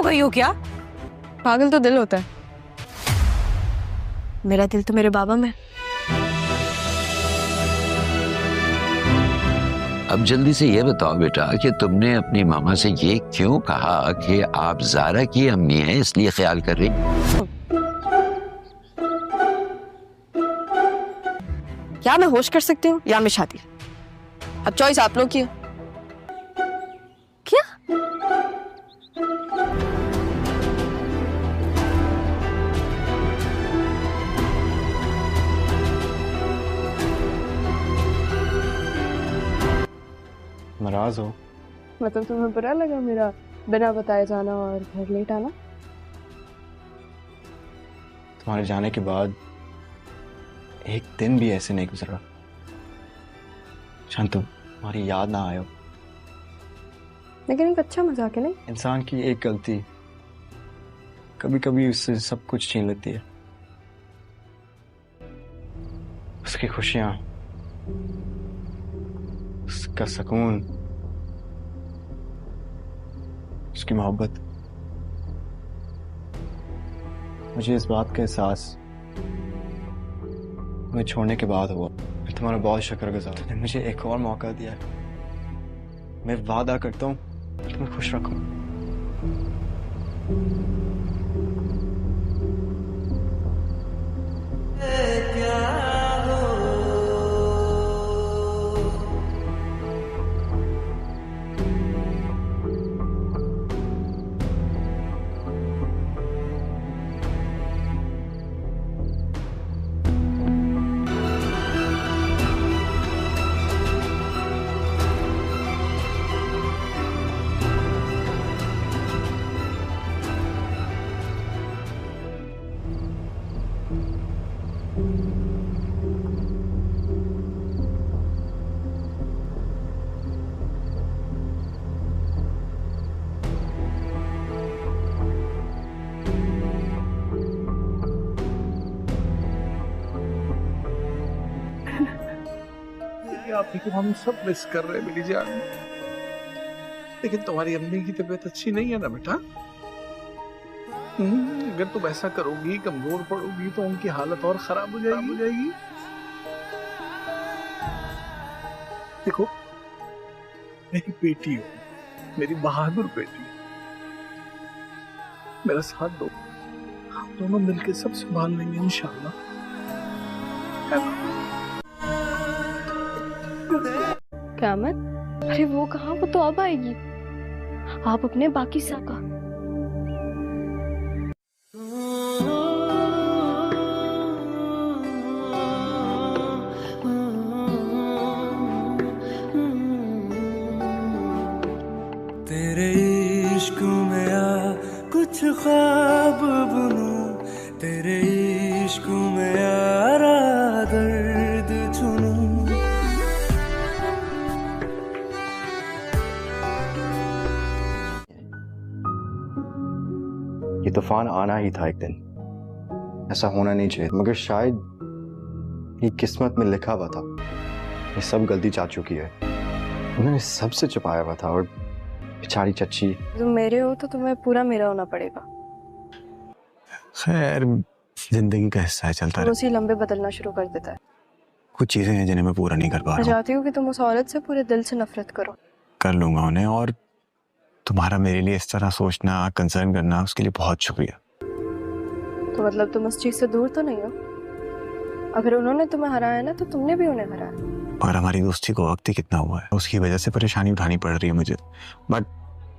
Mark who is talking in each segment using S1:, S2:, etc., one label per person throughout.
S1: ہو گئی ہو کیا؟
S2: پاگل تو دل ہوتا ہے،
S1: میرا دل تو میرے بابا میں۔
S3: اب جلدی سے یہ بتاؤ بیٹا کہ تم نے اپنی ماما سے یہ کیوں کہا کہ آپ زارا کی امی ہیں اس لیے خیال کر رہی؟
S2: یا میں ہوش کر سکتی ہوں یا میں شادی، اب چوائس آپ لوگ کی ہے۔
S1: کیا؟
S4: ناراض ہو؟
S2: مطلب تمہیں برا لگا میرا بنا بتائے جانا اور گھر لیٹ آنا؟
S4: تمہارے جانے کے بعد ایک دن بھی ایسے نہیں گزرا شانتو تمہاری یاد نہ آئے ہو۔
S2: لیکن ایک اچھا مذاق ہے نہیں؟
S4: انسان کی ایک غلطی کبھی کبھی اس سے سب کچھ چھین لیتی ہے، اس کی خوشیاں، اس کا سکون، اس کی محبت۔ مجھے اس بات کا احساس میں چھوڑنے کے بعد ہوا۔ میں تمہارا بہت شکر گزار ہوں، تم نے مجھے ایک اور موقع دیا ہے۔ میں وعدہ کرتا ہوں تمہیں خوش رکھوں۔
S5: آپ کو ہم سب مس کر رہے ہیں میری جان، لیکن تمہاری امی کی طبیعت اچھی نہیں ہے نا بیٹا۔ اگر تم ایسا کرو گی، کمزور پڑو گی تو ان کی حالت اور خراب ہو جائے گی۔ دیکھو میری بیٹی ہو، میری بہادر بیٹی، میرا ساتھ دو، ہم دونوں مل کے سب سنبھال لیں گے انشاءاللہ۔
S2: قیامت؟ ارے وہ کہاں، وہ تو اب آئے گی۔ آپ اپنے باقی ساکا
S6: تیرے عشق میں آ کچھ خواب بنوں، تیرے عشق میں آرا درد چنوں۔
S4: یہ طوفان آنا ہی تھا ایک دن، ایسا ہونا نہیں چاہیے، مگر شاید یہ قسمت میں لکھا ہوا تھا۔ یہ سب غلطی چاچو کی ہے، انہوں نے سب سے چھپایا ہوا تھا، اور بیچاری چچی۔
S2: تم میرے ہو تو تمہیں پورا میرا ہونا پڑے گا۔
S7: خیر زندگی کا حصہ ہے، چلتا
S2: اسی لمبے بدلنا شروع کر دیتا ہے۔
S7: کچھ چیزیں ہیں جنہیں میں پورا نہیں کر پا
S2: میں
S7: رہا ہوں۔
S2: چاہتی ہوں کہ تم اس عورت سے پورے دل سے نفرت کرو۔
S7: کر لوں گا انہیں، اور تمہارا میرے لیے اس طرح سوچنا، کنسرن کرنا، اس کے لیے بہت شکریہ۔
S2: تو مطلب تم اس چیز سے دور تو نہیں ہو؟ اگر انہوں نے تمہیں ہرایا نا تو تم نے بھی انہیں ہرایا۔
S7: مگر ہماری دوستی کو وقت ہی کتنا ہوا ہے، اس کی وجہ سے پریشانی اٹھانی پڑ رہی ہے مجھے، but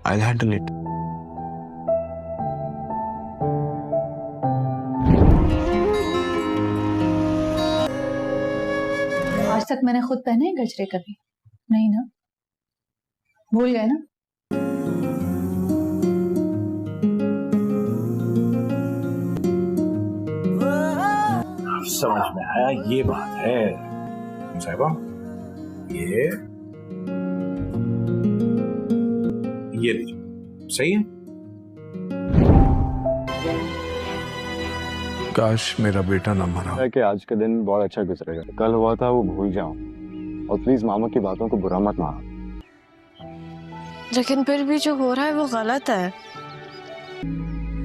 S7: I will handle it.
S8: آج تک میں نے خود پہنے ہیں گجرے کبھی نہیں نا؟ بھول گئے نا؟
S5: سمجھ میں آیا، یہ بات ہے صاحبہ، یہ صحیح ہے۔
S9: کاش میرا بیٹا نہ مرا۔
S4: کہ آج کا دن بہت اچھا گزرے گا، کل ہوا تھا وہ بھول جاؤں، اور پلیز ماما کی باتوں کو برا مت مانا۔
S1: لیکن پھر بھی جو ہو رہا ہے وہ غلط ہے۔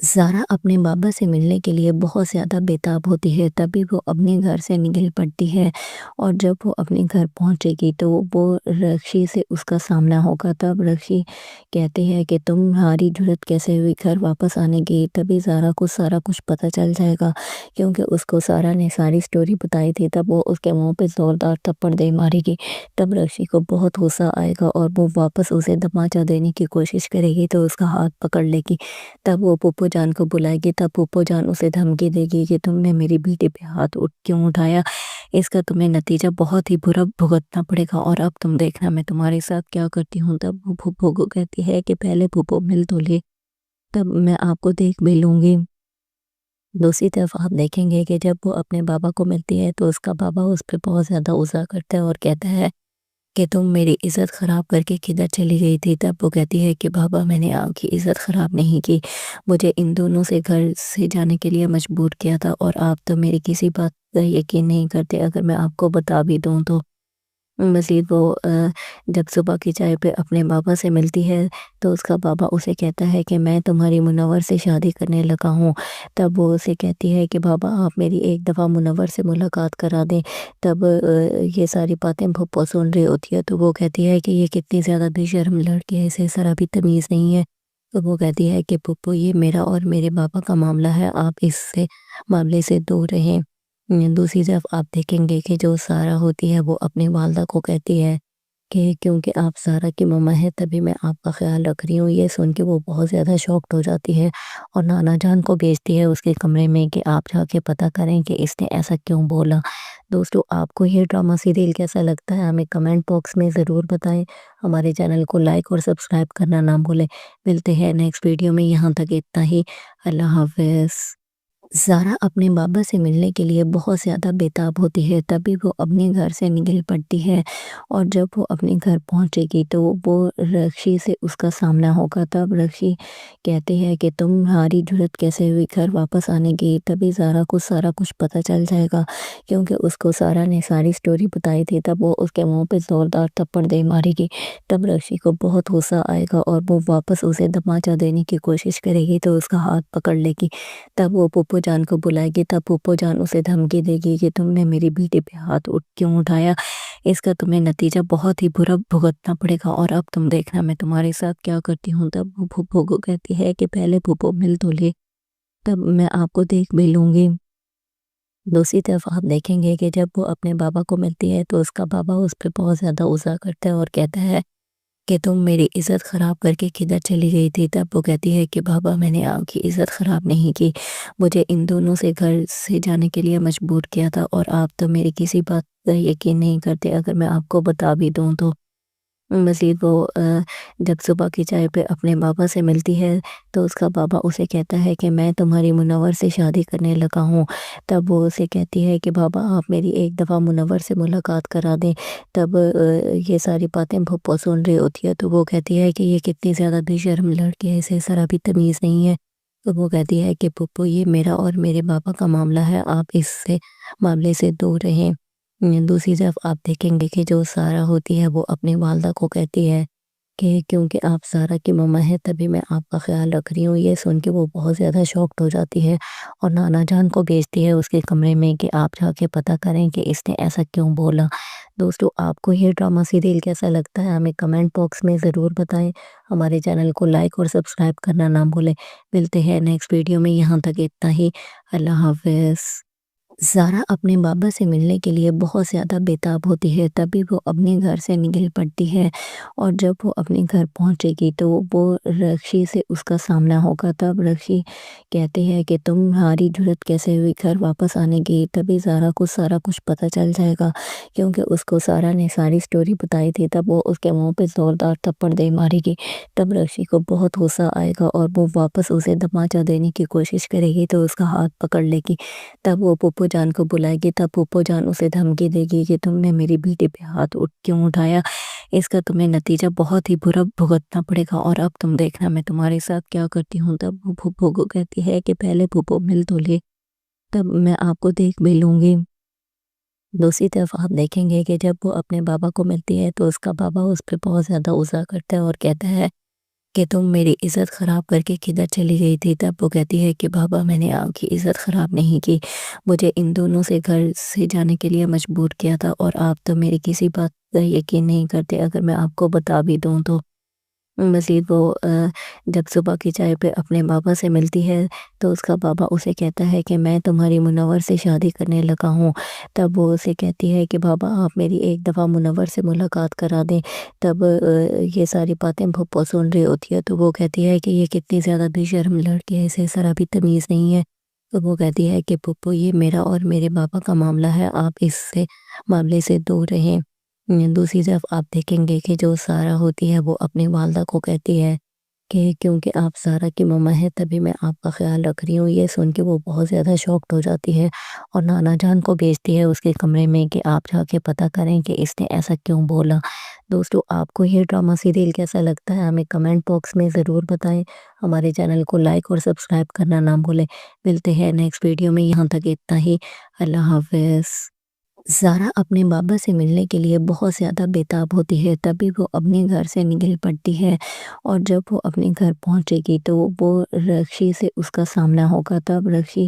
S1: زارا اپنے بابا سے ملنے کے لیے بہت زیادہ بیتاب ہوتی ہے، تبھی وہ اپنے گھر سے نکل پڑتی ہے اور جب وہ اپنے گھر پہنچے گی تو وہ رکشی سے اس کا سامنا ہوگا۔ تب رکشی کہتی ہے کہ تمہاری جرت کیسے ہوئی گھر واپس آنے کی؟ تبھی زارا کو سارا کچھ پتہ چل جائے گا، کیونکہ اس کو سارا نے ساری سٹوری بتائی تھی۔ تب وہ اس کے منہ پہ زوردار تھپڑ دے مارے گی۔ تب رکشی کو بہت غصہ آئے گا اور وہ واپس اسے دماچہ دینے کی کوشش کرے گی تو اس کا ہاتھ پکڑ لے گی۔ تب وہ پھوپھو جان کو بلائے گی۔ تب پھوپھو جان اسے دھمکی دے گی کہ تم نے میری بیٹی پہ ہاتھ کیوں اٹھایا، اس کا تمہیں نتیجہ بہت ہی برا بھگتنا پڑے گا، اور اب تم دیکھنا میں تمہارے ساتھ کیا کرتی ہوں۔ تب وہ پھوپھو کو کہتی ہے کہ پہلے پھوپھو مل تو لے، تب میں آپ کو دیکھ بھی لوں گی۔ دوسری طرف آپ دیکھیں گے کہ جب وہ اپنے بابا کو ملتی ہے تو اس کا بابا اس پہ بہت زیادہ غصہ کرتا ہے اور کہتا ہے کہ تم میری عزت خراب کر کے کدھر چلی گئی تھی۔ تب وہ کہتی ہے کہ بابا میں نے آپ کی عزت خراب نہیں کی، مجھے ان دونوں سے گھر سے جانے کے لیے مجبور کیا تھا، اور آپ تو میری کسی بات کا یقین نہیں کرتے اگر میں آپ کو بتا بھی دوں تو۔ مزید وہ جب صبح کی چائے پہ اپنے بابا سے ملتی ہے تو اس کا بابا اسے کہتا ہے کہ میں تمہاری منور سے شادی کرنے لگا ہوں۔ تب وہ اسے کہتی ہے کہ بابا آپ میری ایک دفعہ منور سے ملاقات کرا دیں۔ تب یہ ساری باتیں پھوپھو سن رہی ہوتی ہے تو وہ کہتی ہے کہ یہ کتنی زیادہ بے شرم لڑکی ہے، اسے ذرا بھی تمیز نہیں ہے۔ تو وہ کہتی ہے کہ پھوپھو یہ میرا اور میرے بابا کا معاملہ ہے، آپ اس سے معاملے سے دور رہیں۔ دوسری طرف آپ دیکھیں گے کہ جو سارا ہوتی ہے وہ اپنی والدہ کو کہتی ہے کہ کیونکہ آپ سارا کی ماما ہے تبھی میں آپ کا خیال رکھ رہی ہوں۔ یہ سن کے وہ بہت زیادہ شاکڈ ہو جاتی ہے اور نانا جان کو بھیجتی ہے اس کے کمرے میں کہ آپ جا کے پتہ کریں کہ اس نے ایسا کیوں بولا۔ دوستو آپ کو یہ ڈرامہ سیریل کیسا لگتا ہے ہمیں کمنٹ باکس میں ضرور بتائیں۔ ہمارے چینل کو لائک اور سبسکرائب کرنا نہ بھولیں۔ ملتے ہیں نیکسٹ ویڈیو میں، یہاں تک اتنا ہی، اللہ حافظ۔ زارا اپنے بابا سے ملنے کے لیے بہت زیادہ بیتاب ہوتی ہے، تبھی وہ اپنے گھر سے نکل پڑتی ہے اور جب وہ اپنے گھر پہنچے گی تو وہ رکشی سے اس کا سامنا ہوگا۔ تب رکشی کہتی ہے کہ تمہاری جرت کیسے ہوئی گھر واپس آنے کی؟ تبھی زارا کو سارا کچھ پتہ چل جائے گا، کیونکہ اس کو سارا نے ساری سٹوری بتائی تھی۔ تب وہ اس کے منہ پہ زوردار تھپڑ دے مارے گی۔ تب رکشی کو بہت غصہ آئے گا اور وہ واپس اسے دماچہ دینے کی کوشش کرے گی تو اس کا ہاتھ پکڑ لے گی۔ تب وہ پھوپھو جان کو بلائے گی۔ تب پھوپھو جان اسے دھمکی دے گی کہ تم نے میری بیٹی پہ ہاتھ کیوں اٹھایا، اس کا تمہیں نتیجہ بہت ہی برا بھگتنا پڑے گا، اور اب تم دیکھنا میں تمہارے ساتھ کیا کرتی ہوں۔ تب وہ پھوپھو کو کہتی ہے کہ پہلے پھوپھو مل تو لے، تب میں آپ کو دیکھ بھی لوں گی۔ دوسری طرف آپ دیکھیں گے کہ جب وہ اپنے بابا کو ملتی ہے تو اس کا بابا اس پہ بہت زیادہ غصہ کرتا ہے اور کہتا ہے کہ تم میری عزت خراب کر کے کدھر چلی گئی تھی۔ تب وہ کہتی ہے کہ بابا میں نے آپ کی عزت خراب نہیں کی، مجھے ان دونوں سے گھر سے جانے کے لیے مجبور کیا تھا، اور آپ تو میری کسی بات کا یقین نہیں کرتے اگر میں آپ کو بتا بھی دوں تو۔ مزید وہ جب صبح کی چائے پہ اپنے بابا سے ملتی ہے تو اس کا بابا اسے کہتا ہے کہ میں تمہاری منور سے شادی کرنے لگا ہوں۔ تب وہ اسے کہتی ہے کہ بابا آپ میری ایک دفعہ منور سے ملاقات کرا دیں۔ تب یہ ساری باتیں پھوپھو سن رہی ہوتی ہے تو وہ کہتی ہے کہ یہ کتنی زیادہ بے شرم لڑکی ہے، اسے ذرا بھی تمیز نہیں ہے۔ تو وہ کہتی ہے کہ پھوپھو یہ میرا اور میرے بابا کا معاملہ ہے، آپ اس سے معاملے سے دور رہیں۔ دوسری طرف آپ دیکھیں گے کہ جو سارا ہوتی ہے وہ اپنی والدہ کو کہتی ہے کہ کیونکہ آپ سارا کی ماما ہے تبھی میں آپ کا خیال رکھ رہی ہوں۔ یہ سن کے وہ بہت زیادہ شاکڈ ہو جاتی ہے اور نانا جان کو بھیجتی ہے اس کے کمرے میں کہ آپ جا کے پتہ کریں کہ اس نے ایسا کیوں بولا۔ دوستو آپ کو یہ ڈرامہ سیریل کیسا لگتا ہے ہمیں کمنٹ باکس میں ضرور بتائیں۔ ہمارے چینل کو لائک اور سبسکرائب کرنا نہ بھولیں۔ ملتے ہیں نیکسٹ ویڈیو میں، یہاں تک اتنا ہی، اللہ حافظ۔ زارا اپنے بابا سے ملنے کے لیے بہت زیادہ بیتاب ہوتی ہے، تبھی وہ اپنے گھر سے نکل پڑتی ہے اور جب وہ اپنے گھر پہنچے گی تو وہ رکشی سے اس کا سامنا ہوگا۔ تب رکشی کہتی ہے کہ تمہاری جرت کیسے ہوئی گھر واپس آنے کی؟ تبھی زارا کو سارا کچھ پتہ چل جائے گا، کیونکہ اس کو سارا نے ساری سٹوری بتائی تھی۔ تب وہ اس کے منہ پہ زوردار تھپڑ دے مارے گی۔ تب رکشی کو بہت غصہ آئے گا اور وہ واپس اسے دماچہ دینے کی کوشش کرے گی تو اس کا ہاتھ پکڑ لے گی۔ تب وہ پھوپھو جان کو بلائے گی۔ تب پھوپھو جان اسے دھمکی دے گی کہ تم نے میری بیٹی پہ ہاتھ کیوں اٹھایا، اس کا تمہیں نتیجہ بہت ہی برا بھگتنا پڑے گا، اور اب تم دیکھنا میں تمہارے ساتھ کیا کرتی ہوں۔ تب وہ پھوپھو کو کہتی ہے کہ پہلے پھوپھو مل تو لے، تب میں آپ کو دیکھ بھی لوں گی۔ دوسری طرف آپ دیکھیں گے کہ جب وہ اپنے بابا کو ملتی ہے تو اس کا بابا اس پہ بہت زیادہ غصہ کرتا ہے اور کہتا ہے کہ تم میری عزت خراب کر کے کدھر چلی گئی تھی، تب وہ کہتی ہے کہ بابا میں نے آپ کی عزت خراب نہیں کی، مجھے ان دونوں سے گھر سے جانے کے لیے مجبور کیا تھا، اور آپ تو میری کسی بات کا یقین نہیں کرتے اگر میں آپ کو بتا بھی دوں تو۔ مزید وہ جب صبح کی چائے پہ اپنے بابا سے ملتی ہے تو اس کا بابا اسے کہتا ہے کہ میں تمہاری منور سے شادی کرنے لگا ہوں، تب وہ اسے کہتی ہے کہ بابا آپ میری ایک دفعہ منور سے ملاقات کرا دیں۔ تب یہ ساری باتیں پھپھو سن رہی ہوتی ہے تو وہ کہتی ہے کہ یہ کتنی زیادہ بے شرم لڑکی ہے، اسے ذرا بھی تمیز نہیں ہے۔ تو وہ کہتی ہے کہ پھپھو یہ میرا اور میرے بابا کا معاملہ ہے، آپ اس سے معاملے سے دور رہیں۔ دوسری طرف آپ دیکھیں گے کہ جو سارہ ہوتی ہے وہ اپنی والدہ کو کہتی ہے کہ کیونکہ آپ سارہ کی ماما ہے تبھی میں آپ کا خیال رکھ رہی ہوں۔ یہ سن کے وہ بہت زیادہ شاکڈ ہو جاتی ہے اور نانا جان کو بھیجتی ہے اس کے کمرے میں کہ آپ جا کے پتہ کریں کہ اس نے ایسا کیوں بولا۔ دوستو آپ کو یہ ڈرامہ سیریل کیسا لگتا ہے ہمیں کمنٹ باکس میں ضرور بتائیں۔ ہمارے چینل کو لائک اور سبسکرائب کرنا نہ بھولیں۔ ملتے ہیں نیکسٹ ویڈیو میں، یہاں تک اتنا ہی، اللہ حافظ۔ زارا اپنے بابا سے ملنے کے لیے بہت زیادہ بیتاب ہوتی ہے، تبھی وہ اپنے گھر سے نکل پڑتی ہے، اور جب وہ اپنے گھر پہنچے گی تو وہ رکشی سے اس کا سامنا ہوگا۔ تب رکشی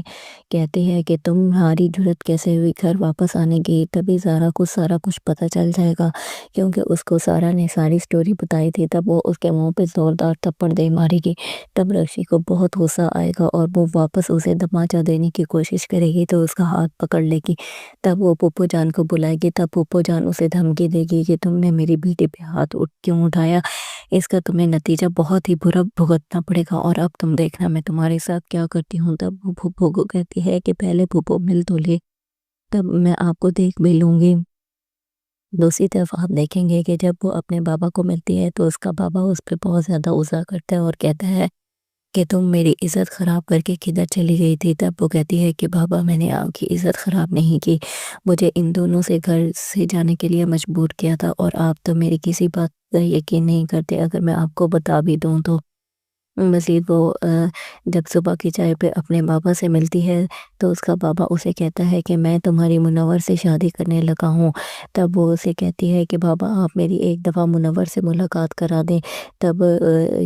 S1: کہتی ہے کہ تمہاری جرت کیسے ہوئی گھر واپس آنے کی۔ تبھی زارا کو سارا کچھ پتہ چل جائے گا کیونکہ اس کو سارا نے ساری سٹوری بتائی تھی۔ تب وہ اس کے منہ پہ زوردار تھپڑ دے مارے گی۔ تب رکشی کو بہت غصہ آئے گا اور وہ واپس اسے دماچہ دینے کی کوشش کرے گی تو اس کا ہاتھ پکڑ لے گی۔ تب وہ پھپھو جان کو بلائے گی، تب پھپھو جان اسے دھمکی دے گی کہ تم نے میری بیٹی پہ ہاتھ کیوں اٹھایا، اس کا تمہیں نتیجہ بہت ہی برا بھگتنا پڑے گا، اور اب تم دیکھنا میں تمہارے ساتھ کیا کرتی ہوں۔ تب وہ پھپھو کو کہتی ہے کہ پہلے پھپھو مل تو لے، تب میں آپ کو دیکھ بھی لوں گی۔ دوسری طرف آپ دیکھیں گے کہ جب وہ اپنے بابا کو ملتی ہے تو اس کا بابا اس پہ بہت زیادہ غصہ کرتا ہے اور کہتا ہے کہ تم میری عزت خراب کر کے کدھر چلی گئی تھی۔ تب وہ کہتی ہے کہ بابا میں نے آپ کی عزت خراب نہیں کی، مجھے ان دونوں سے گھر سے جانے کے لیے مجبور کیا تھا، اور آپ تو میری کسی بات کا یقین نہیں کرتے اگر میں آپ کو بتا بھی دوں تو۔ مزید وہ جب صبح کی چائے پہ اپنے بابا سے ملتی ہے تو اس کا بابا اسے کہتا ہے کہ میں تمہاری منور سے شادی کرنے لگا ہوں۔ تب وہ اسے کہتی ہے کہ بابا آپ میری ایک دفعہ منور سے ملاقات کرا دیں۔ تب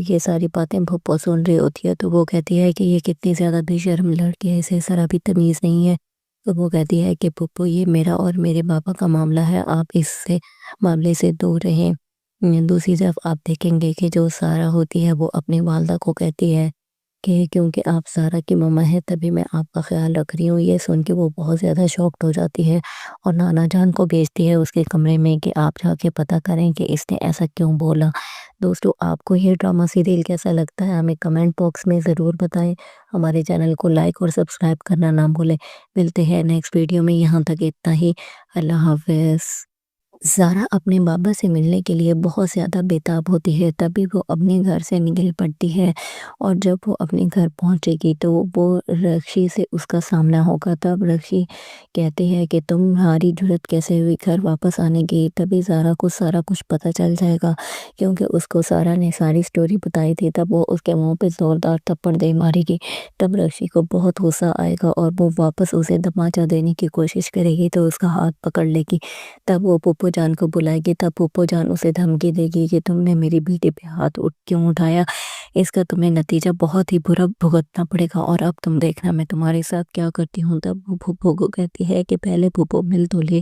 S1: یہ ساری باتیں پھپھو سن رہی ہوتی ہے تو وہ کہتی ہے کہ یہ کتنی زیادہ بے شرم لڑکی ہے، اسے ذرا بھی تمیز نہیں ہے۔ تو وہ کہتی ہے کہ پھپھو یہ میرا اور میرے بابا کا معاملہ ہے، آپ اس سے معاملے سے دور رہیں۔ دوسری طرف آپ دیکھیں گے کہ جو سارہ ہوتی ہے وہ اپنی والدہ کو کہتی ہے کہ کیونکہ آپ سارہ کی ماما ہے تبھی میں آپ کا خیال رکھ رہی ہوں۔ یہ سن کے وہ بہت زیادہ شاکڈ ہو جاتی ہے اور نانا جان کو بھیجتی ہے اس کے کمرے میں کہ آپ جا کے پتہ کریں کہ اس نے ایسا کیوں بولا۔ دوستو آپ کو یہ ڈرامہ سیریل کیسا لگتا ہے ہمیں کمنٹ باکس میں ضرور بتائیں۔ ہمارے چینل کو لائک اور سبسکرائب کرنا نہ بھولیں۔ ملتے ہیں نیکسٹ ویڈیو میں، یہاں تک اتنا ہی، اللہ حافظ۔ زارا اپنے بابا سے ملنے کے لیے بہت زیادہ بیتاب ہوتی ہے، تبھی وہ اپنے گھر سے نکل پڑتی ہے، اور جب وہ اپنے گھر پہنچے گی تو وہ رکشی سے اس کا سامنا ہوگا۔ تب رکشی کہتی ہے کہ تمہاری جرت کیسے ہوئی گھر واپس آنے کی۔ تبھی زارا کو سارا کچھ پتہ چل جائے گا کیونکہ اس کو سارا نے ساری سٹوری بتائی تھی۔ تب وہ اس کے منہ پہ زوردار تھپڑ دے مارے گی۔ تب رکشی کو بہت غصہ آئے گا اور وہ واپس اسے دماچہ دینے کی کوشش کرے گی تو اس کا ہاتھ پکڑ لے گی۔ تب وہ پھپھو جان کو بلائے گی، تب پھپھو جان اسے دھمکی دے گی کہ تم نے میری بیٹی پہ ہاتھ کیوں اٹھایا، اس کا تمہیں نتیجہ بہت ہی برا بھگتنا پڑے گا، اور اب تم دیکھنا میں تمہارے ساتھ کیا کرتی ہوں۔ تب وہ پھپھو کو کہتی ہے کہ پہلے پھپھو مل تو لے،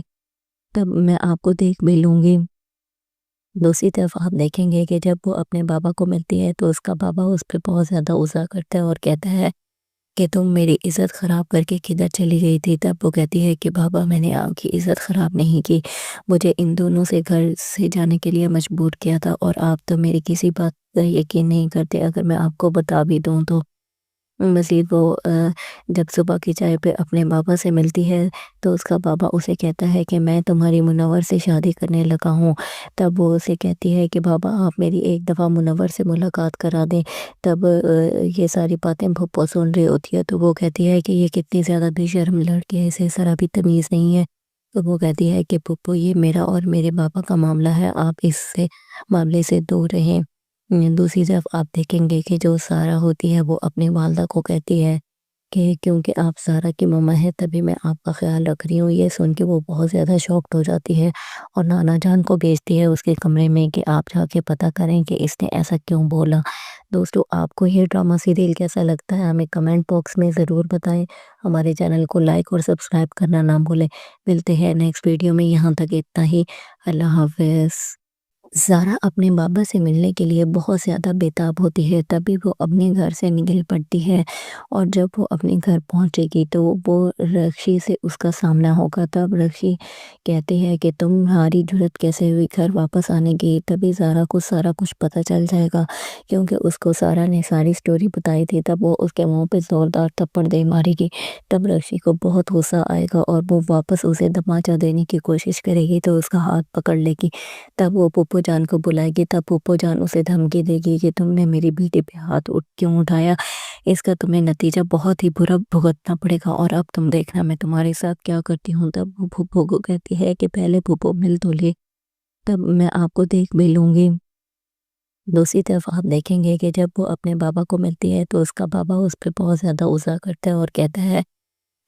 S1: تب میں آپ کو دیکھ بھی لوں گی۔ دوسری طرف آپ دیکھیں گے کہ جب وہ اپنے بابا کو ملتی ہے تو اس کا بابا اس پہ بہت زیادہ غصہ کرتا ہے اور کہتا ہے کہ تم میری عزت خراب کر کے کدھر چلی گئی تھی۔ تب وہ کہتی ہے کہ بابا میں نے آپ کی عزت خراب نہیں کی، مجھے ان دونوں سے گھر سے جانے کے لیے مجبور کیا تھا، اور آپ تو میری کسی بات کا یقین نہیں کرتے اگر میں آپ کو بتا بھی دوں تو۔ مزید وہ جب صبح کی چائے پہ اپنے بابا سے ملتی ہے تو اس کا بابا اسے کہتا ہے کہ میں تمہاری منور سے شادی کرنے لگا ہوں۔ تب وہ اسے کہتی ہے کہ بابا آپ میری ایک دفعہ منور سے ملاقات کرا دیں۔ تب یہ ساری باتیں پھپھو سن رہی ہوتی ہے تو وہ کہتی ہے کہ یہ کتنی زیادہ بے شرم لڑکی ہے، اسے ذرا بھی تمیز نہیں ہے۔ تو وہ کہتی ہے کہ پھپھو یہ میرا اور میرے بابا کا معاملہ ہے، آپ اس سے معاملے سے دور رہیں۔ دوسری طرف آپ دیکھیں گے کہ جو سارہ ہوتی ہے وہ اپنی والدہ کو کہتی ہے کہ کیونکہ آپ زارا کی ماما ہے تبھی میں آپ کا خیال رکھ رہی ہوں۔ یہ سن کے وہ بہت زیادہ شاکڈ ہو جاتی ہے اور نانا جان کو بھیجتی ہے اس کے کمرے میں کہ آپ جا کے پتہ کریں کہ اس نے ایسا کیوں بولا۔ دوستو آپ کو یہ ڈرامہ سیریل کیسا لگتا ہے ہمیں کمنٹ باکس میں ضرور بتائیں۔ ہمارے چینل کو لائک اور سبسکرائب کرنا نہ بھولیں۔ ملتے ہیں نیکسٹ ویڈیو میں، یہاں تک اتنا ہی، اللہ حافظ۔ زارا اپنے بابا سے ملنے کے لیے بہت زیادہ بیتاب ہوتی ہے، تبھی وہ اپنے گھر سے نکل پڑتی ہے اور جب وہ اپنے گھر پہنچے گی تو وہ رکشی سے اس کا سامنا ہوگا۔ تب رکشی کہتی ہے کہ تمہاری جرت کیسے ہوئی گھر واپس آنے کی۔ تبھی زارا کو سارا کچھ پتہ چل جائے گا کیونکہ اس کو سارا نے ساری سٹوری بتائی تھی۔ تب وہ اس کے منہ پہ زوردار تھپڑ دے مارے گی۔ تب رکشی کو بہت غصہ آئے گا اور وہ واپس اسے دماچہ دینے کی کوشش کرے گی تو اس کا ہاتھ پکڑ لے گی۔ تب وہ پھپھو جان کو بلائے گی۔ تب پھپھو جان اسے دھمکی دے گی کہ تم نے میری بیٹی پہ ہاتھ کیوں اٹھایا، اس کا تمہیں نتیجہ بہت ہی برا بھگتنا پڑے گا اور اب تم دیکھنا میں تمہارے ساتھ کیا کرتی ہوں۔ تب وہ پھپھو کو کہتی ہے کہ پہلے پھپھو مل تو لے، تب میں آپ کو دیکھ بھی لوں گی۔ دوسری طرف آپ دیکھیں گے کہ جب وہ اپنے بابا کو ملتی ہے تو اس کا بابا اس پہ بہت زیادہ غصہ کرتا ہے اور کہتا ہے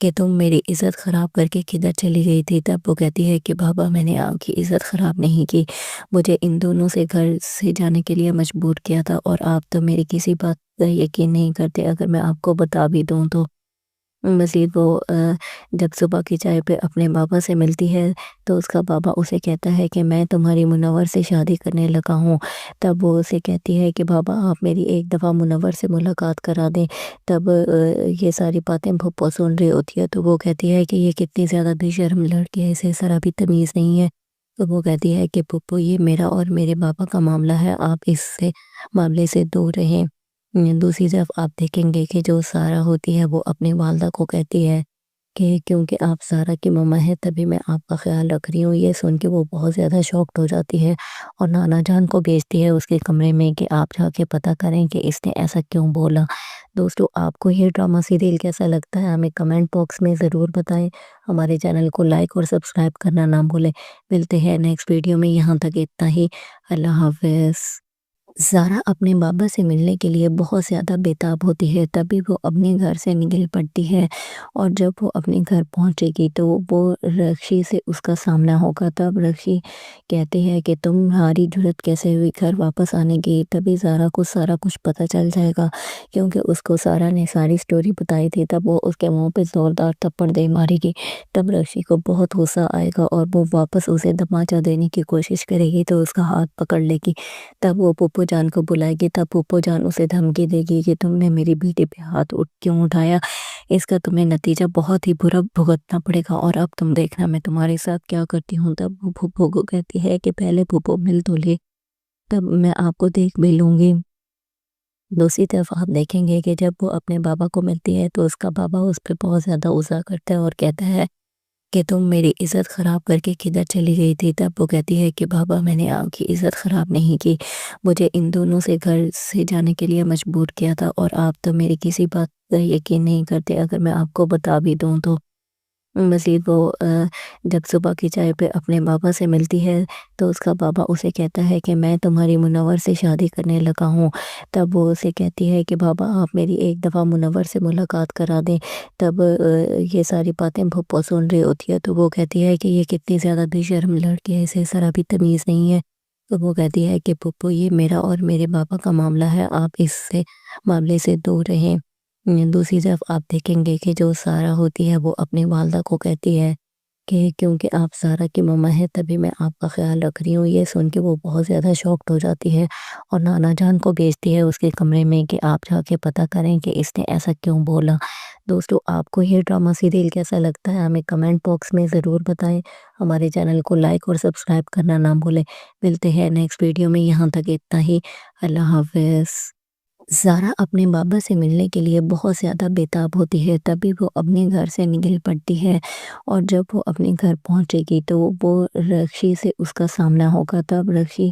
S1: کہ تم میری عزت خراب کر کے کدھر چلی گئی تھی۔ تب وہ کہتی ہے کہ بابا میں نے آپ کی عزت خراب نہیں کی، مجھے ان دونوں سے گھر سے جانے کے لیے مجبور کیا تھا اور آپ تو میری کسی بات پر یقین نہیں کرتے اگر میں آپ کو بتا بھی دوں تو۔ مزید وہ جب صبح کی چائے پہ اپنے بابا سے ملتی ہے تو اس کا بابا اسے کہتا ہے کہ میں تمہاری منور سے شادی کرنے لگا ہوں۔ تب وہ اسے کہتی ہے کہ بابا آپ میری ایک دفعہ منور سے ملاقات کرا دیں۔ تب یہ ساری باتیں پھپھو سن رہی ہوتی ہے تو وہ کہتی ہے کہ یہ کتنی زیادہ بے شرم لڑکی ہے، اسے ذرا بھی تمیز نہیں ہے۔ تو وہ کہتی ہے کہ پھپھو یہ میرا اور میرے بابا کا معاملہ ہے، آپ اس سے معاملے سے دور رہیں۔ دوسری طرف آپ دیکھیں گے کہ جو سارا ہوتی ہے وہ اپنی والدہ کو کہتی ہے کہ کیونکہ آپ زارا کی ماما ہے تبھی میں آپ کا خیال رکھ رہی ہوں۔ یہ سن کے وہ بہت زیادہ شاکڈ ہو جاتی ہے اور نانا جان کو بھیجتی ہے اس کے کمرے میں کہ آپ جا کے پتہ کریں کہ اس نے ایسا کیوں بولا۔ دوستو آپ کو یہ ڈرامہ سیریل کیسا لگتا ہے ہمیں کمنٹ باکس میں ضرور بتائیں۔ ہمارے چینل کو لائک اور سبسکرائب کرنا نہ بھولیں۔ ملتے ہیں نیکسٹ ویڈیو میں، یہاں تک اتنا ہی، اللہ حافظ۔ زارا اپنے بابا سے ملنے کے لیے بہت زیادہ بیتاب ہوتی ہے، تبھی وہ اپنے گھر سے نکل پڑتی ہے اور جب وہ اپنے گھر پہنچے گی تو وہ رکشی سے اس کا سامنا ہوگا۔ تب رکشی کہتی ہے کہ تمہاری جرت کیسے ہوئی گھر واپس آنے کی۔ تبھی زارا کو سارا کچھ پتہ چل جائے گا کیونکہ اس کو سارا نے ساری سٹوری بتائی تھی۔ تب وہ اس کے منہ پہ زوردار تھپڑ دے مارے گی۔ تب رکشی کو بہت غصہ آئے گا اور وہ واپس اسے دماچہ دینے کی کوشش کرے گی تو اس کا ہاتھ پکڑ لے گی۔ تب وہ پھپھو جان کو بلائے گی۔ تب پھپھو جان اسے دھمکی دے گی کہ تم نے میری بیٹی پہ ہاتھ کیوں اٹھایا، اس کا تمہیں نتیجہ بہت ہی برا بھگتنا پڑے گا اور اب تم دیکھنا میں تمہارے ساتھ کیا کرتی ہوں۔ تب وہ پھپھو کو کہتی ہے کہ پہلے پھپھو مل تو لے، تب میں آپ کو دیکھ بھی لوں گی۔ دوسری طرف آپ دیکھیں گے کہ جب وہ اپنے بابا کو ملتی ہے تو اس کا بابا اس پہ بہت زیادہ غصہ کرتا ہے اور کہتا ہے کہ تم میری عزت خراب کر کے کدھر چلی گئی تھی۔ تب وہ کہتی ہے کہ بابا میں نے آپ کی عزت خراب نہیں کی، مجھے ان دونوں سے گھر سے جانے کے لیے مجبور کیا تھا اور آپ تو میری کسی بات پر یقین نہیں کرتے اگر میں آپ کو بتا بھی دوں تو۔ مزید وہ جب صبح کی چائے پہ اپنے بابا سے ملتی ہے تو اس کا بابا اسے کہتا ہے کہ میں تمہاری منور سے شادی کرنے لگا ہوں۔ تب وہ اسے کہتی ہے کہ بابا آپ میری ایک دفعہ منور سے ملاقات کرا دیں۔ تب یہ ساری باتیں پھپھو سن رہی ہوتی ہے تو وہ کہتی ہے کہ یہ کتنی زیادہ بے شرم لڑکی ہے، اسے ذرا بھی تمیز نہیں ہے۔ تو وہ کہتی ہے کہ پھپھو یہ میرا اور میرے بابا کا معاملہ ہے، آپ اس سے معاملے سے دور رہیں۔ دوسری طرف آپ دیکھیں گے کہ جو سارا ہوتی ہے وہ اپنی والدہ کو کہتی ہے کہ کیونکہ آپ زارا کی ماما ہے تبھی میں آپ کا خیال رکھ رہی ہوں۔ یہ سن کے وہ بہت زیادہ شاکڈ ہو جاتی ہے اور نانا جان کو بھیجتی ہے اس کے کمرے میں کہ آپ جا کے پتہ کریں کہ اس نے ایسا کیوں بولا۔ دوستو آپ کو یہ ڈرامہ سیریل کیسا لگتا ہے ہمیں کمنٹ باکس میں ضرور بتائیں۔ ہمارے چینل کو لائک اور سبسکرائب کرنا نہ بھولیں۔ ملتے ہیں نیکسٹ ویڈیو میں، یہاں تک اتنا ہی، اللہ حافظ۔ زارا اپنے بابا سے ملنے کے لیے بہت زیادہ بیتاب ہوتی ہے، تبھی وہ اپنے گھر سے نکل پڑتی ہے اور جب وہ اپنے گھر پہنچے گی تو وہ رکشی سے اس کا سامنا ہوگا۔ تب رکشی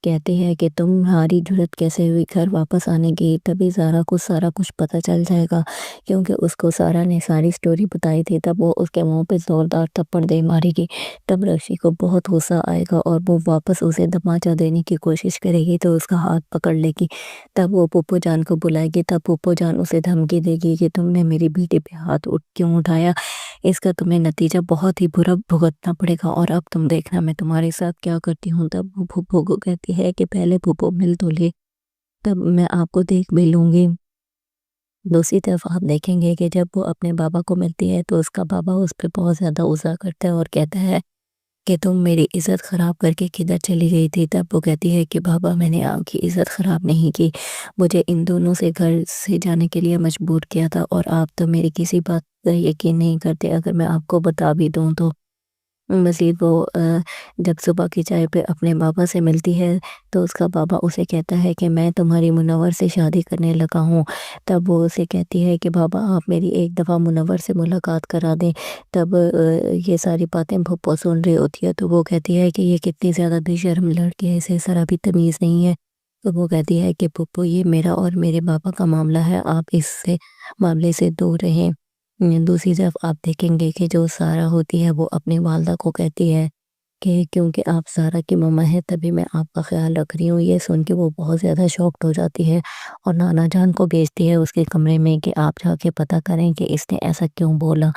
S1: کہتی ہے کہ تمہاری جرت کیسے ہوئی گھر واپس آنے کی۔ تبھی زارا کو سارا کچھ پتہ چل جائے گا کیونکہ اس کو سارا نے ساری سٹوری بتائی تھی۔ تب وہ اس کے منہ پہ زوردار تھپڑ دے مارے گی۔ تب رکشی کو بہت غصہ آئے گا اور وہ واپس اسے دماچہ دینے کی کوشش کرے گی تو اس کا ہاتھ پکڑ لے گی۔ تب وہ پھپھو پھوپھو جان کو بلائے گی تب پھوپھو جان اسے دھمکی دے گی کہ تم نے میری بیٹی پہ ہاتھ کیوں اٹھایا، اس کا تمہیں نتیجہ بہت ہی برا بھگتنا پڑے گا، اور اب تم دیکھنا میں تمہارے ساتھ کیا کرتی ہوں۔ تب وہ پھوپھو کو کہتی ہے کہ پہلے پھوپھو مل تو لے، تب میں آپ کو دیکھ بھی لوں گی۔ دوسری طرف آپ دیکھیں گے کہ جب وہ اپنے بابا کو ملتی ہے تو اس کا بابا اس پہ بہت زیادہ غصہ کرتا ہے اور کہتا ہے کہ تم میری عزت خراب کر کے کدھر چلی گئی تھی۔ تب وہ کہتی ہے کہ بابا میں نے آپ کی عزت خراب نہیں کی، مجھے ان دونوں سے گھر سے جانے کے لیے مجبور کیا تھا، اور آپ تو میری کسی بات پر یقین نہیں کرتے، اگر میں آپ کو بتا بھی دوں تو۔ مزید وہ جب صبح کی چائے پہ اپنے بابا سے ملتی ہے تو اس کا بابا اسے کہتا ہے کہ میں تمہاری منور سے شادی کرنے لگا ہوں۔ تب وہ اسے کہتی ہے کہ بابا آپ میری ایک دفعہ منور سے ملاقات کرا دیں۔ تب یہ ساری باتیں پھوپھو سن رہی ہوتی ہے تو وہ کہتی ہے کہ یہ کتنی زیادہ بے شرم لڑکی ہے، اسے ذرا بھی تمیز نہیں ہے۔ تو وہ کہتی ہے کہ پھوپھو یہ میرا اور میرے بابا کا معاملہ ہے، آپ اس سے معاملے سے دور رہیں۔ دوسری طرف آپ دیکھیں گے کہ جو سارہ ہوتی ہے وہ اپنی والدہ کو کہتی ہے کہ کیونکہ آپ سارہ کی ماما ہے تبھی میں آپ کا خیال رکھ رہی ہوں۔ یہ سن کے وہ بہت زیادہ شاکڈ ہو جاتی ہے اور نانا جان کو بھیجتی ہے اس کے کمرے میں کہ آپ جا کے پتہ کریں کہ اس نے ایسا کیوں بولا۔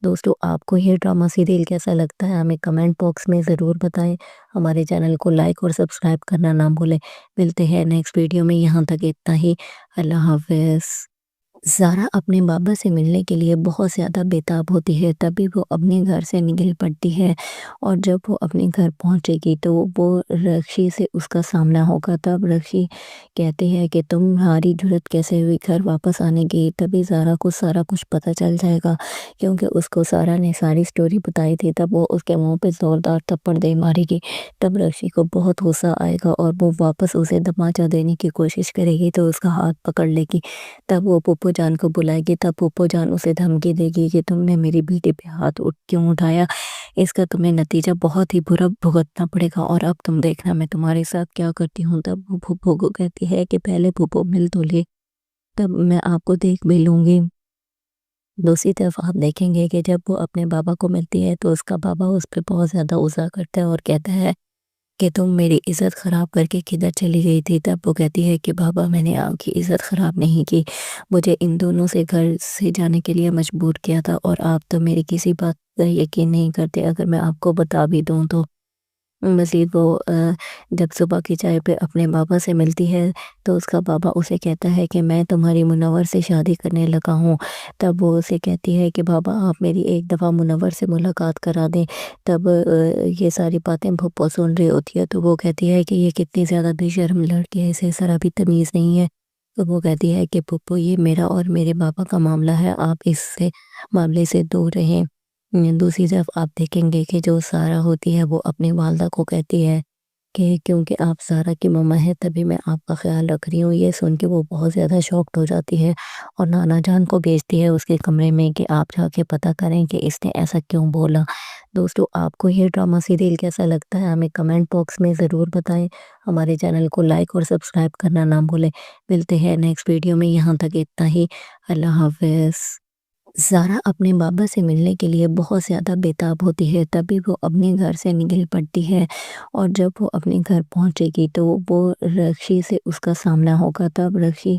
S1: دوستو آپ کو یہ ڈرامہ سیریل کیسا لگتا ہے ہمیں کمنٹ باکس میں ضرور بتائیں۔ ہمارے چینل کو لائک اور سبسکرائب کرنا نہ بھولیں۔ ملتے ہیں نیکسٹ ویڈیو میں، یہاں تک اتنا ہی، اللہ حافظ۔ زارا اپنے بابا سے ملنے کے لیے بہت زیادہ بیتاب ہوتی ہے، تبھی وہ اپنے گھر سے نکل پڑتی ہے، اور جب وہ اپنے گھر پہنچے گی تو وہ رکشی سے اس کا سامنا ہوگا۔ تب رکشی کہتی ہے کہ تمہاری جرت کیسے ہوئی گھر واپس آنے کی۔ تبھی زارا کو سارا کچھ پتہ چل جائے گا، کیونکہ اس کو سارا نے ساری سٹوری بتائی تھی۔ تب وہ اس کے منہ پہ زوردار تھپڑ دے مارے گی۔ تب رکشی کو بہت غصہ آئے گا اور وہ واپس اسے دماچہ دینے کی کوشش کرے گی تو اس کا ہاتھ پکڑ لے گی۔ تب وہ پھوپھو جان کو بلائے گی، تب پھوپھو جان اسے دھمکی دے گی کہ تم نے میری بیٹی پہ ہاتھ کیوں اٹھایا، اس کا تمہیں نتیجہ بہت ہی برا بھگتنا پڑے گا، اور اب تم دیکھنا میں تمہارے ساتھ کیا کرتی ہوں۔ تب وہ پھوپھو کو کہتی ہے کہ پہلے پھوپھو مل تو لے، تب میں آپ کو دیکھ بھی لوں گی۔ دوسری طرف آپ دیکھیں گے کہ جب وہ اپنے بابا کو ملتی ہے تو اس کا بابا اس پہ بہت زیادہ غصہ کرتا ہے اور کہتا ہے کہ تم میری عزت خراب کر کے کدھر چلی گئی تھی۔ تب وہ کہتی ہے کہ بابا میں نے آپ کی عزت خراب نہیں کی، مجھے ان دونوں سے گھر سے جانے کے لیے مجبور کیا تھا، اور آپ تو میری کسی بات پر یقین نہیں کرتے، اگر میں آپ کو بتا بھی دوں تو۔ مزید وہ جب صبح کی چائے پہ اپنے بابا سے ملتی ہے تو اس کا بابا اسے کہتا ہے کہ میں تمہاری منور سے شادی کرنے لگا ہوں۔ تب وہ اسے کہتی ہے کہ بابا آپ میری ایک دفعہ منور سے ملاقات کرا دیں۔ تب یہ ساری باتیں پھوپھو سن رہی ہوتی ہے تو وہ کہتی ہے کہ یہ کتنی زیادہ بے شرم لڑکی ہے، اسے ذرا بھی تمیز نہیں ہے۔ تو وہ کہتی ہے کہ پھوپھو یہ میرا اور میرے بابا کا معاملہ ہے، آپ اس سے معاملے سے دور رہیں۔ دوسری طرف آپ دیکھیں گے کہ جو سارہ ہوتی ہے وہ اپنی والدہ کو کہتی ہے کہ کیونکہ آپ سارہ کی ماما ہے تبھی میں آپ کا خیال رکھ رہی ہوں۔ یہ سن کے وہ بہت زیادہ شاکڈ ہو جاتی ہے اور نانا جان کو بھیجتی ہے اس کے کمرے میں کہ آپ جا کے پتہ کریں کہ اس نے ایسا کیوں بولا۔ دوستو آپ کو یہ ڈرامہ سیریل کیسا لگتا ہے ہمیں کمنٹ باکس میں ضرور بتائیں۔ ہمارے چینل کو لائک اور سبسکرائب کرنا نہ بھولیں۔ ملتے ہیں نیکسٹ ویڈیو میں، یہاں تک اتنا ہی، اللہ حافظ۔ زارا اپنے بابا سے ملنے کے لیے بہت زیادہ بیتاب ہوتی ہے، تبھی وہ اپنے گھر سے نکل پڑتی ہے، اور جب وہ اپنے گھر پہنچے گی تو وہ رکشی سے اس کا سامنا ہوگا۔ تب رکشی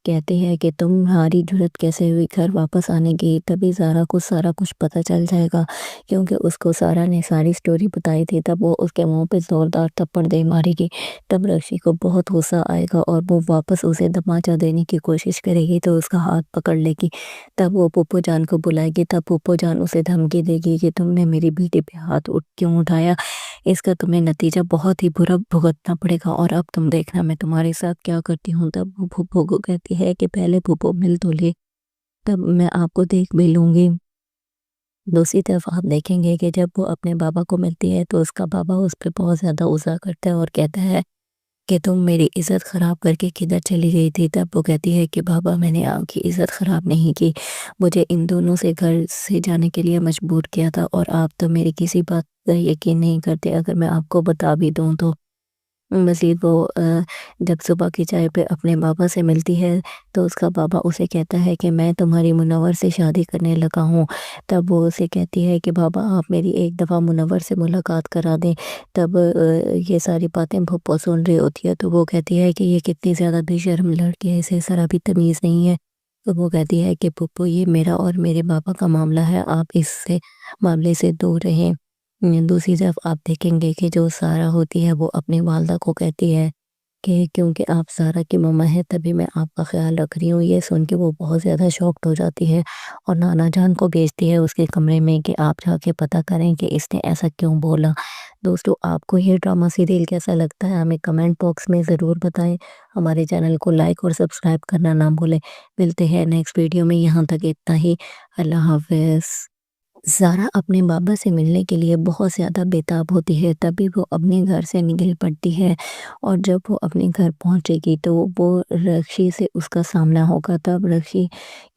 S1: کہتی ہے کہ تمہاری جرت کیسے ہوئی گھر واپس آنے کی۔ تبھی زارا کو سارا کچھ پتہ چل جائے گا، کیونکہ اس کو سارا نے ساری سٹوری بتائی تھی۔ تب وہ اس کے منہ پہ زوردار تھپڑ دے مارے گی۔ تب رکشی کو بہت غصہ آئے گا اور وہ واپس اسے دماچہ دینے کی کوشش کرے گی تو اس کا ہاتھ پکڑ لے گی۔ تب وہ پھوپھو جان کو بلائے گی، تب پھوپھو جان اسے دھمکی دے گی کہ تم نے میری بیٹی پہ ہاتھ کیوں اٹھایا، اس کا تمہیں نتیجہ بہت ہی برا بھگتنا پڑے گا، اور اب تم دیکھنا میں تمہارے ساتھ کیا کرتی ہوں۔ تب وہ پھوپھو کو کہتی ہے کہ پہلے پھوپھو مل تو لے، تب میں آپ کو دیکھ بھی لوں گی۔ دوسری طرف آپ دیکھیں گے کہ جب وہ اپنے بابا کو ملتی ہے تو اس کا بابا اس پہ بہت زیادہ غصہ کرتا ہے اور کہتا ہے کہ تم میری عزت خراب کر کے کدھر چلی گئی تھی۔ تب وہ کہتی ہے کہ بابا میں نے آپ کی عزت خراب نہیں کی، مجھے ان دونوں سے گھر سے جانے کے لیے مجبور کیا تھا، اور آپ تو میری کسی بات پر یقین نہیں کرتے، اگر میں آپ کو بتا بھی دوں تو۔ مزید وہ جب صبح کی چائے پہ اپنے بابا سے ملتی ہے تو اس کا بابا اسے کہتا ہے کہ میں تمہاری منور سے شادی کرنے لگا ہوں۔ تب وہ اسے کہتی ہے کہ بابا آپ میری ایک دفعہ منور سے ملاقات کرا دیں۔ تب یہ ساری باتیں پھپھو سن رہی ہوتی ہے تو وہ کہتی ہے کہ یہ کتنی زیادہ بے شرم لڑکی ہے، اسے ذرا بھی تمیز نہیں ہے۔ تو وہ کہتی ہے کہ پھپھو یہ میرا اور میرے بابا کا معاملہ ہے، آپ اس سے معاملے سے دور رہیں۔ دوسری طرف آپ دیکھیں گے کہ جو سارہ ہوتی ہے وہ اپنی والدہ کو کہتی ہے کہ کیونکہ آپ سارہ کی ماما ہے تبھی میں آپ کا خیال رکھ رہی ہوں۔ یہ سن کے وہ بہت زیادہ شاکڈ ہو جاتی ہے اور نانا جان کو بھیجتی ہے اس کے کمرے میں کہ آپ جا کے پتہ کریں کہ اس نے ایسا کیوں بولا۔ دوستو آپ کو یہ ڈرامہ سیریل کیسا لگتا ہے ہمیں کمنٹ باکس میں ضرور بتائیں۔ ہمارے چینل کو لائک اور سبسکرائب کرنا نہ بھولیں۔ ملتے ہیں نیکسٹ ویڈیو میں، یہاں تک اتنا ہی، اللہ حافظ۔ زارا اپنے بابا سے ملنے کے لیے بہت زیادہ بیتاب ہوتی ہے، تبھی وہ اپنے گھر سے نکل پڑتی ہے اور جب وہ اپنے گھر پہنچے گی تو وہ رکشی سے اس کا سامنا ہوگا۔ تب رکشی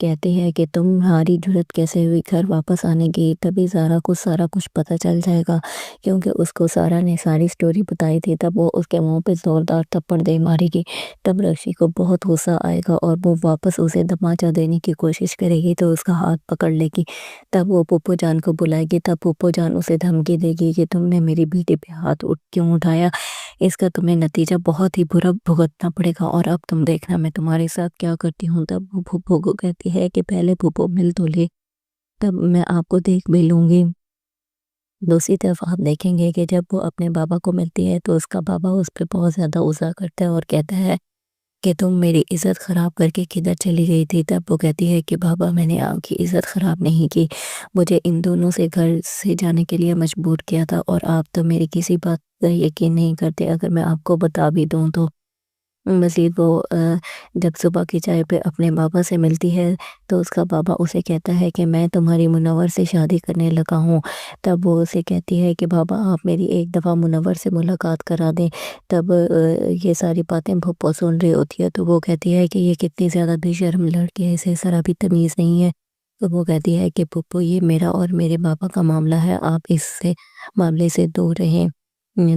S1: کہتی ہے کہ تمہاری جرت کیسے ہوئی گھر واپس آنے کی۔ تبھی زارا کو سارا کچھ پتہ چل جائے گا کیونکہ اس کو سارا نے ساری سٹوری بتائی تھی۔ تب وہ اس کے منہ پہ زوردار تھپڑ دے مارے گی۔ تب رکشی کو بہت غصہ آئے گا اور وہ واپس اسے دماچہ دینے کی کوشش کرے گی تو اس کا ہاتھ پکڑ لے گی۔ تب وہ پھپھو جان کو بلائے گی۔ تب پھپھو جان اسے دھمکی دے گی کہ تم نے میری بیٹی پہ ہاتھ کیوں اٹھایا، اس کا تمہیں نتیجہ بہت ہی برا بھگتنا پڑے گا اور اب تم دیکھنا میں تمہارے ساتھ کیا کرتی ہوں۔ تب وہ پھپھو کو کہتی ہے کہ پہلے پھپھو مل تو لے، تب میں آپ کو دیکھ بھی لوں گی۔ دوسری طرف آپ دیکھیں گے کہ جب وہ اپنے بابا کو ملتی ہے تو اس کا بابا اس پہ بہت زیادہ غصہ کرتا ہے اور کہتا ہے کہ تم میری عزت خراب کر کے کدھر چلی گئی تھی۔ تب وہ کہتی ہے کہ بابا میں نے آپ کی عزت خراب نہیں کی، مجھے ان دونوں سے گھر سے جانے کے لیے مجبور کیا تھا اور آپ تو میری کسی بات پر یقین نہیں کرتے اگر میں آپ کو بتا بھی دوں تو۔ مزید وہ جب صبح کی چائے پہ اپنے بابا سے ملتی ہے تو اس کا بابا اسے کہتا ہے کہ میں تمہاری منور سے شادی کرنے لگا ہوں۔ تب وہ اسے کہتی ہے کہ بابا آپ میری ایک دفعہ منور سے ملاقات کرا دیں۔ تب یہ ساری باتیں پھپھو سن رہی ہوتی ہے تو وہ کہتی ہے کہ یہ کتنی زیادہ بے شرم لڑکی ہے، اسے ذرا بھی تمیز نہیں ہے۔ تو وہ کہتی ہے کہ پھپھو یہ میرا اور میرے بابا کا معاملہ ہے، آپ اس سے معاملے سے دور رہیں۔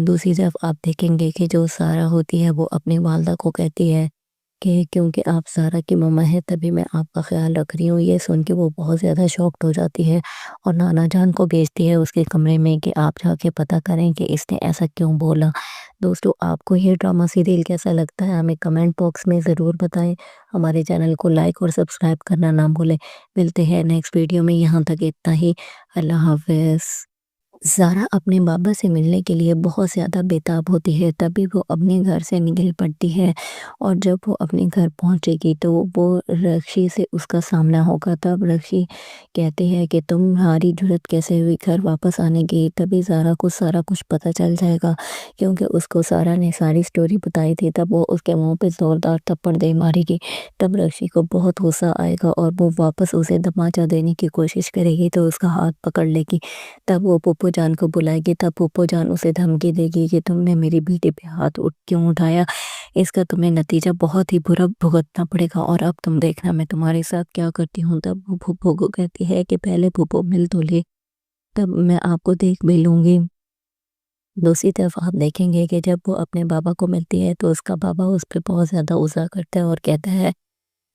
S1: دوسری طرف آپ دیکھیں گے کہ جو سارہ ہوتی ہے وہ اپنی والدہ کو کہتی ہے کہ کیونکہ آپ سارہ کی ماما ہے تبھی میں آپ کا خیال رکھ رہی ہوں۔ یہ سن کے وہ بہت زیادہ شاکڈ ہو جاتی ہے اور نانا جان کو بھیجتی ہے اس کے کمرے میں کہ آپ جا کے پتہ کریں کہ اس نے ایسا کیوں بولا۔ دوستو آپ کو یہ ڈرامہ سیریل کیسا لگتا ہے ہمیں کمنٹ باکس میں ضرور بتائیں۔ ہمارے چینل کو لائک اور سبسکرائب کرنا نہ بھولیں۔ ملتے ہیں نیکسٹ ویڈیو میں، یہاں تک اتنا ہی، اللہ حافظ۔ زارا اپنے بابا سے ملنے کے لیے بہت زیادہ بیتاب ہوتی ہے، تبھی وہ اپنے گھر سے نکل پڑتی ہے اور جب وہ اپنے گھر پہنچے گی تو وہ رکشی سے اس کا سامنا ہوگا۔ تب رکشی کہتی ہے کہ تمہاری جرت کیسے ہوئی گھر واپس آنے کی۔ تبھی زارا کو سارا کچھ پتہ چل جائے گا کیونکہ اس کو سارا نے ساری سٹوری بتائی تھی۔ تب وہ اس کے منہ پہ زوردار تھپڑ دے مارے گی۔ تب رکشی کو بہت غصہ آئے گا اور وہ واپس اسے دماچہ دینے کی کوشش کرے گی تو اس کا ہاتھ پکڑ لے گی۔ تب وہ پھپھو جان کو بلائے گی۔ تب پھپھو جان اسے دھمکی دے گی کہ تم نے میری بیٹی پہ ہاتھ کیوں اٹھایا، اس کا تمہیں نتیجہ بہت ہی برا بھگتنا پڑے گا اور اب تم دیکھنا میں تمہارے ساتھ کیا کرتی ہوں۔ تب وہ پھپھو کو کہتی ہے کہ پہلے پھپھو مل تو لے، تب میں آپ کو دیکھ بھی لوں گی۔ دوسری طرف آپ دیکھیں گے کہ جب وہ اپنے بابا کو ملتی ہے تو اس کا بابا اس پہ بہت زیادہ غصہ کرتا ہے اور کہتا ہے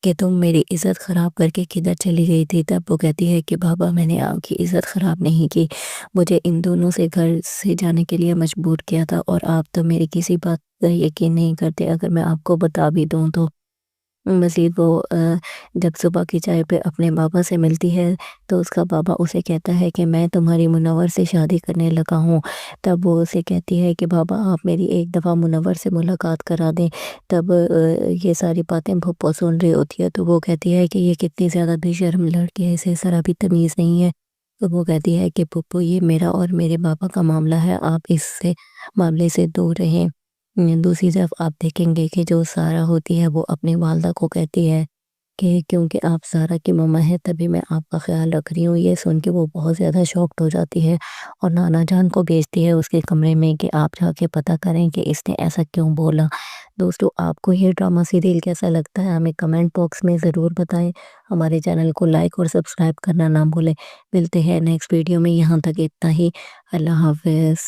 S1: کہ تم میری عزت خراب کر کے کدھر چلی گئی تھی۔ تب وہ کہتی ہے کہ بابا میں نے آپ کی عزت خراب نہیں کی، مجھے ان دونوں سے گھر سے جانے کے لیے مجبور کیا تھا اور آپ تو میری کسی بات پر یقین نہیں کرتے اگر میں آپ کو بتا بھی دوں تو۔ مزید وہ جب صبح کی چائے پہ اپنے بابا سے ملتی ہے تو اس کا بابا اسے کہتا ہے کہ میں تمہاری منور سے شادی کرنے لگا ہوں۔ تب وہ اسے کہتی ہے کہ بابا آپ میری ایک دفعہ منور سے ملاقات کرا دیں۔ تب یہ ساری باتیں پھپھو سن رہی ہوتی ہے تو وہ کہتی ہے کہ یہ کتنی زیادہ بے شرم لڑکی ہے، اسے ذرا بھی تمیز نہیں ہے۔ تو وہ کہتی ہے کہ پھپھو یہ میرا اور میرے بابا کا معاملہ ہے، آپ اس سے معاملے سے دور رہیں۔ دوسری طرف آپ دیکھیں گے کہ جو سارہ ہوتی ہے وہ اپنی والدہ کو کہتی ہے کہ کیونکہ آپ سارہ کی ماما ہے تبھی میں آپ کا خیال رکھ رہی ہوں۔ یہ سن کے وہ بہت زیادہ شاکڈ ہو جاتی ہے اور نانا جان کو بھیجتی ہے اس کے کمرے میں کہ آپ جا کے پتہ کریں کہ اس نے ایسا کیوں بولا۔ دوستو آپ کو یہ ڈرامہ سیریل کیسا لگتا ہے ہمیں کمنٹ باکس میں ضرور بتائیں۔ ہمارے چینل کو لائک اور سبسکرائب کرنا نہ بھولیں۔ ملتے ہیں نیکسٹ ویڈیو میں، یہاں تک اتنا ہی، اللہ حافظ۔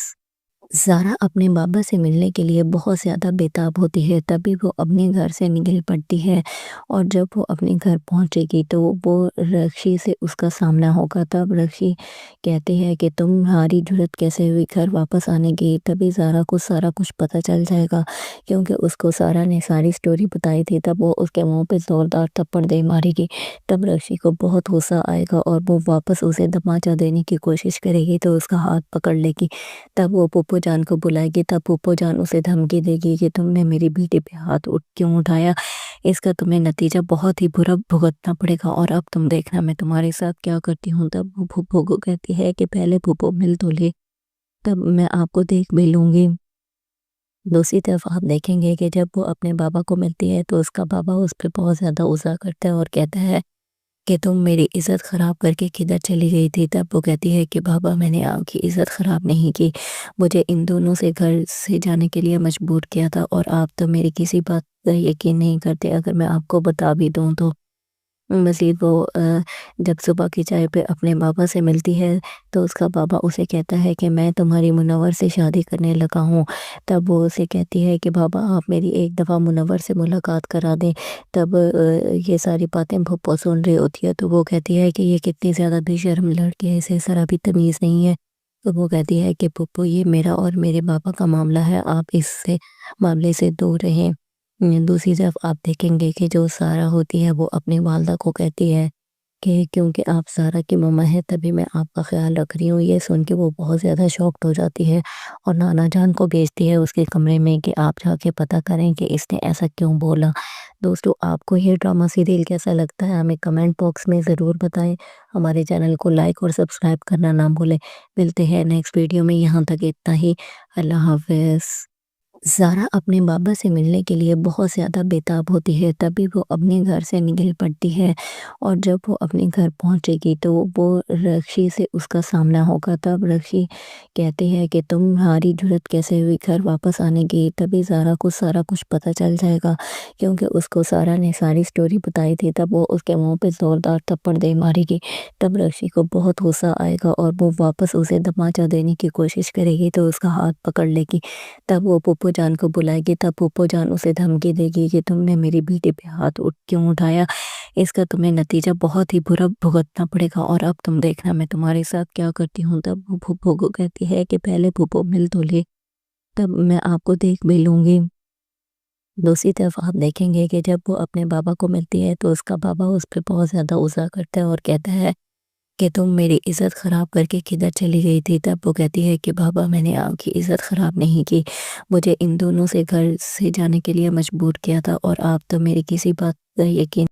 S1: زارا اپنے بابا سے ملنے کے لیے بہت زیادہ بےتاب ہوتی ہے، تبھی وہ اپنے گھر سے نکل پڑتی ہے اور جب وہ اپنے گھر پہنچے گی تو وہ رکشی سے اس کا سامنا ہوگا۔ تب رکشی کہتی ہے کہ تمہاری جرت کیسے ہوئی گھر واپس آنے کی؟ تبھی زارا کو سارا کچھ پتہ چل جائے گا، کیونکہ اس کو سارا نے ساری سٹوری بتائی تھی۔ تب وہ اس کے منہ پہ زوردار تھپڑ دے مارے گی۔ تب رکشی کو بہت غصہ آئے گا اور وہ واپس اسے دماچہ دینے کی کوشش کرے گی تو اس کا ہاتھ پکڑ لے گی۔ تب وہ پھوپھو جان کو بلائے گی۔ تب پھوپھو جان اسے دھمکی دے گی کہ تم نے میری بیٹی پہ ہاتھ کیوں اٹھایا، اس کا تمہیں نتیجہ بہت ہی برا بھگتنا پڑے گا، اور اب تم دیکھنا میں تمہارے ساتھ کیا کرتی ہوں۔ تب وہ پھوپھو کو کہتی ہے کہ پہلے پھوپھو مل تو لے، تب میں آپ کو دیکھ بھی لوں گی۔ دوسری طرف آپ دیکھیں گے کہ جب وہ اپنے بابا کو ملتی ہے تو اس کا بابا اس پہ بہت زیادہ غصہ کرتا ہے اور کہتا ہے کہ تم میری عزت خراب کر کے کدھر چلی گئی تھی۔ تب وہ کہتی ہے کہ بابا میں نے آپ کی عزت خراب نہیں کی، مجھے ان دونوں سے گھر سے جانے کے لیے مجبور کیا تھا، اور آپ تو میری کسی بات کا یقین نہیں کرتے اگر میں آپ کو بتا بھی دوں تو۔ مزید وہ جب صبح کی چائے پہ اپنے بابا سے ملتی ہے تو اس کا بابا اسے کہتا ہے کہ میں تمہاری منور سے شادی کرنے لگا ہوں۔ تب وہ اسے کہتی ہے کہ بابا آپ میری ایک دفعہ منور سے ملاقات کرا دیں۔ تب یہ ساری باتیں پھوپھو سن رہی ہوتی ہے تو وہ کہتی ہے کہ یہ کتنی زیادہ بے شرم لڑکی ہے، اسے ذرا بھی تمیز نہیں ہے۔ تو وہ کہتی ہے کہ پھوپھو یہ میرا اور میرے بابا کا معاملہ ہے، آپ اس سے معاملے سے دور رہیں۔ دوسری طرف آپ دیکھیں گے کہ جو سارا ہوتی ہے وہ اپنی والدہ کو کہتی ہے کہ کیونکہ آپ سارا کی ماما ہے تبھی میں آپ کا خیال رکھ رہی ہوں۔ یہ سن کے وہ بہت زیادہ شاکڈ ہو جاتی ہے اور نانا جان کو بھیجتی ہے اس کے کمرے میں کہ آپ جا کے پتہ کریں کہ اس نے ایسا کیوں بولا۔ دوستو آپ کو یہ ڈرامہ سیریل کیسا لگتا ہے ہمیں کمنٹ باکس میں ضرور بتائیں۔ ہمارے چینل کو لائک اور سبسکرائب کرنا نہ بھولیں۔ ملتے ہیں نیکسٹ ویڈیو میں، یہاں تک اتنا ہی، اللہ حافظ۔ زارا اپنے بابا سے ملنے کے لیے بہت زیادہ بےتاب ہوتی ہے، تبھی وہ اپنے گھر سے نکل پڑتی ہے اور جب وہ اپنے گھر پہنچے گی تو وہ رکشی سے اس کا سامنا ہوگا۔ تب رکشی کہتی ہے کہ تمہاری جرت کیسے ہوئی گھر واپس آنے کی؟ تبھی زارا کو سارا کچھ پتہ چل جائے گا، کیونکہ اس کو سارا نے ساری سٹوری بتائی تھی۔ تب وہ اس کے منہ پہ زوردار تھپڑ دے مارے گی۔ تب رکشی کو بہت غصہ آئے گا اور وہ واپس اسے دماچہ دینے کی کوشش کرے گی تو اس کا ہاتھ پکڑ لے گی۔ تب وہ پھوپھو جان کو بلائے گی۔ تب پھوپھو جان اسے دھمکی دے گی کہ تم نے میری بیٹی پہ ہاتھ کیوں اٹھایا، اس کا تمہیں نتیجہ بہت ہی برا بھگتنا پڑے گا، اور اب تم دیکھنا میں تمہارے ساتھ کیا کرتی ہوں۔ تب وہ پھوپھو کو کہتی ہے کہ پہلے پھوپھو مل تو لے، تب میں آپ کو دیکھ بھی لوں گی۔ دوسری طرف آپ دیکھیں گے کہ جب وہ اپنے بابا کو ملتی ہے تو اس کا بابا اس پہ بہت زیادہ غصہ کرتا ہے اور کہتا ہے کہ تم میری عزت خراب کر کے کدھر چلی گئی تھی۔ تب وہ کہتی ہے کہ بابا میں نے آپ کی عزت خراب نہیں کی، مجھے ان دونوں سے گھر سے جانے کے لیے مجبور کیا تھا، اور آپ تو میری کسی بات کا یقین